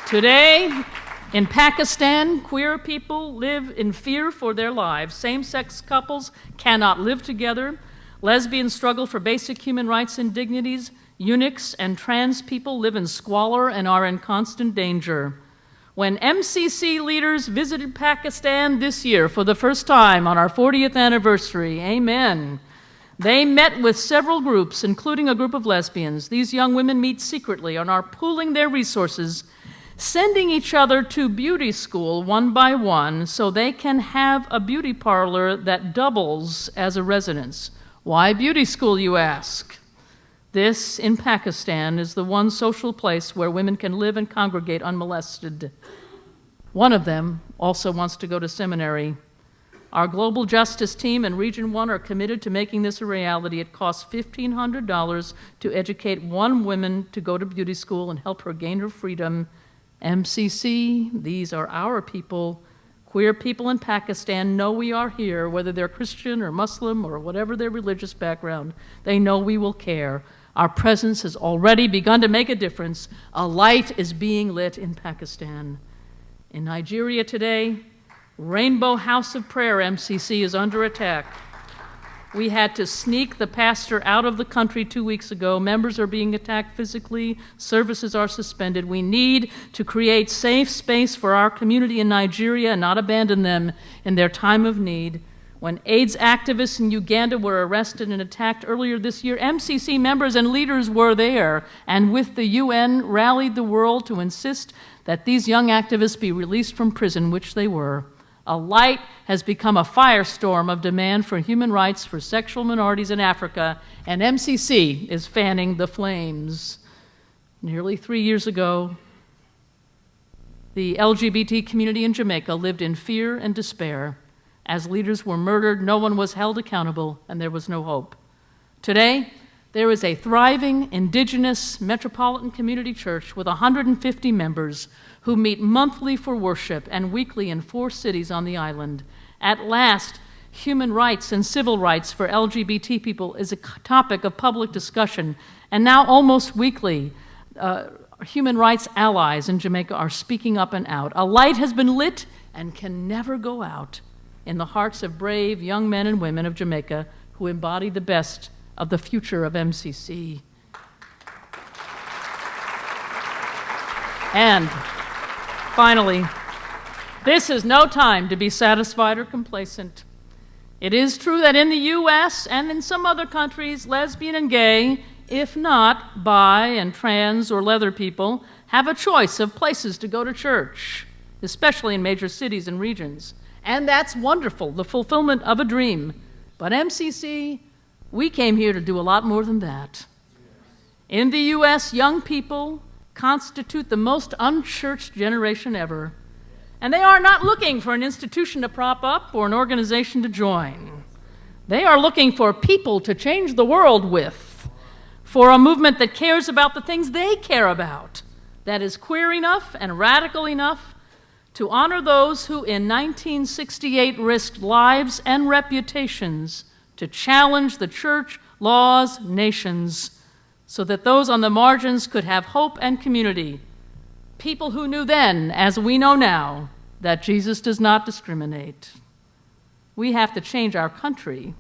Today, in Pakistan, queer people live in fear for their lives. Same-sex couples cannot live together. Lesbians struggle for basic human rights and dignities. Eunuchs and trans people live in squalor and are in constant danger. When MCC leaders visited Pakistan this year for the first time on our 40th anniversary, amen, they met with several groups, including a group of lesbians. These young women meet secretly and are pooling their resources, sending each other to beauty school one by one so they can have a beauty parlor that doubles as a residence. Why beauty school, you ask? This, in Pakistan, is the one social place where women can live and congregate unmolested. One of them also wants to go to seminary. Our Global Justice team and Region 1 are committed to making this a reality. It costs $1,500 to educate one woman to go to beauty school and help her gain her freedom. MCC, these are our people. Queer people in Pakistan know we are here, whether they're Christian or Muslim or whatever their religious background. They know we will care. Our presence has already begun to make a difference. A light is being lit in Pakistan. In Nigeria today, Rainbow House of Prayer MCC is under attack. We had to sneak the pastor out of the country 2 weeks ago. Members are being attacked physically. Services are suspended. We need to create safe space for our community in Nigeria and not abandon them in their time of need. When AIDS activists in Uganda were arrested and attacked earlier this year, MCC members and leaders were there and with the UN rallied the world to insist that these young activists be released from prison, which they were. A light has become a firestorm of demand for human rights for sexual minorities in Africa, and MCC is fanning the flames. Nearly 3 years ago, the LGBT community in Jamaica lived in fear and despair. As leaders were murdered, no one was held accountable, and there was no hope. Today, there is a thriving indigenous Metropolitan Community Church with 150 members who meet monthly for worship and weekly in 4 cities on the island. At last, human rights and civil rights for LGBT people is a topic of public discussion, and now almost weekly, human rights allies in Jamaica are speaking up and out. A light has been lit and can never go out in the hearts of brave young men and women of Jamaica who embody the best of the future of MCC. And finally, this is no time to be satisfied or complacent. It is true that in the U.S. and in some other countries, lesbian and gay, if not bi and trans or leather people, have a choice of places to go to church, especially in major cities and regions. And that's wonderful, the fulfillment of a dream. But MCC, we came here to do a lot more than that. In the U.S., young people constitute the most unchurched generation ever. And they are not looking for an institution to prop up or an organization to join. They are looking for people to change the world with, for a movement that cares about the things they care about, that is queer enough and radical enough to honor those who in 1968 risked lives and reputations to challenge the church, laws, nations, so that those on the margins could have hope and community. People who knew then, as we know now, that Jesus does not discriminate. We have to change our country.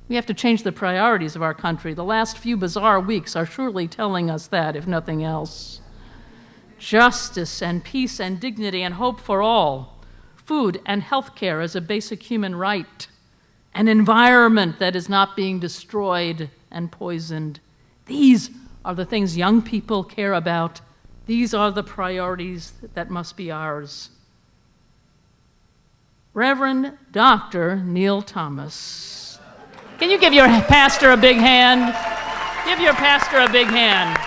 We have to change the priorities of our country. The last few bizarre weeks are surely telling us that, if nothing else. Justice and peace and dignity and hope for all. Food and health care as a basic human right. An environment that is not being destroyed and poisoned. These are the things young people care about. These are the priorities that must be ours. Reverend Dr. Neil Thomas. Can you give your pastor a big hand? Give your pastor a big hand.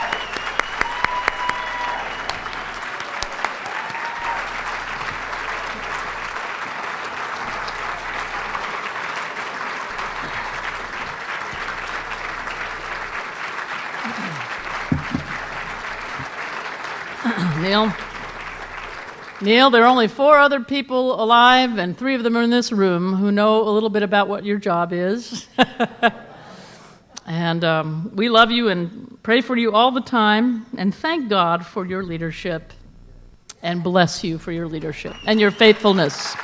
Neil, there are only 4 other people alive, and 3 of them are in this room who know a little bit about what your job is. And we love you and pray for you all the time, and thank God for your leadership. and bless you for your leadership and your faithfulness.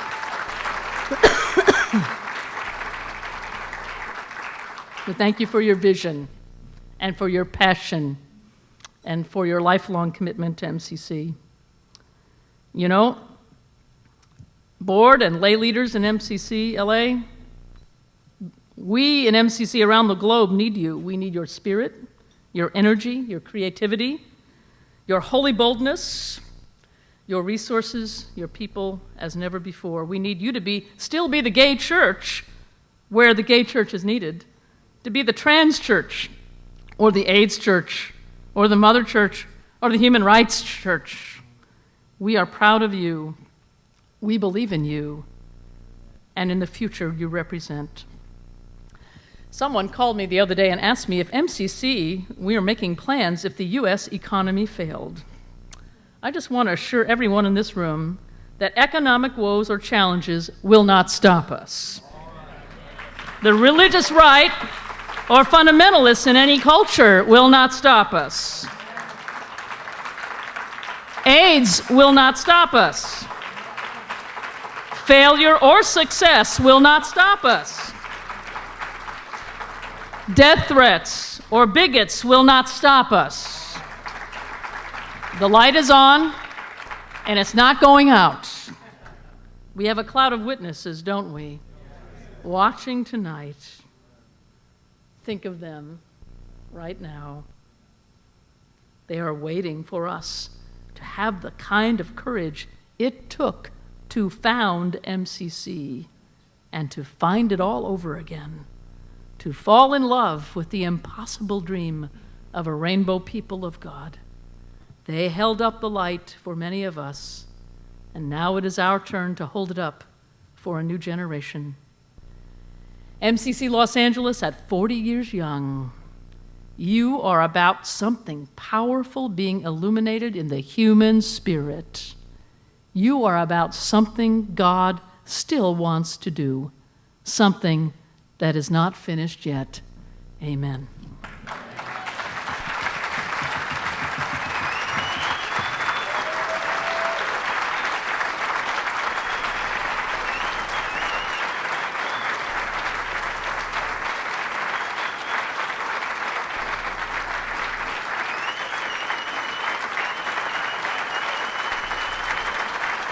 We thank you for your vision and for your passion and for your lifelong commitment to MCC. You know, board and lay leaders in MCC LA, we in MCC around the globe need you. We need your spirit, your energy, your creativity, your holy boldness, your resources, your people as never before. We need you to still be the gay church where the gay church is needed, to be the trans church or the AIDS church or the mother church or the human rights church. We are proud of you. We believe in you and in the future you represent. Someone called me the other day and asked me if MCC, we are making plans if the U.S. economy failed. I just want to assure everyone in this room that economic woes or challenges will not stop us. The religious right or fundamentalists in any culture will not stop us. AIDS will not stop us. Failure or success will not stop us. Death threats or bigots will not stop us. The light is on, and it's not going out. We have a cloud of witnesses, don't we? Watching tonight. Think of them right now. They are waiting for us to have the kind of courage it took to found MCC and to find it all over again, to fall in love with the impossible dream of a rainbow people of God. They held up the light for many of us, and now it is our turn to hold it up for a new generation. MCC Los Angeles at 40 years young, you are about something powerful being illuminated in the human spirit. You are about something God still wants to do, something that is not finished yet. Amen.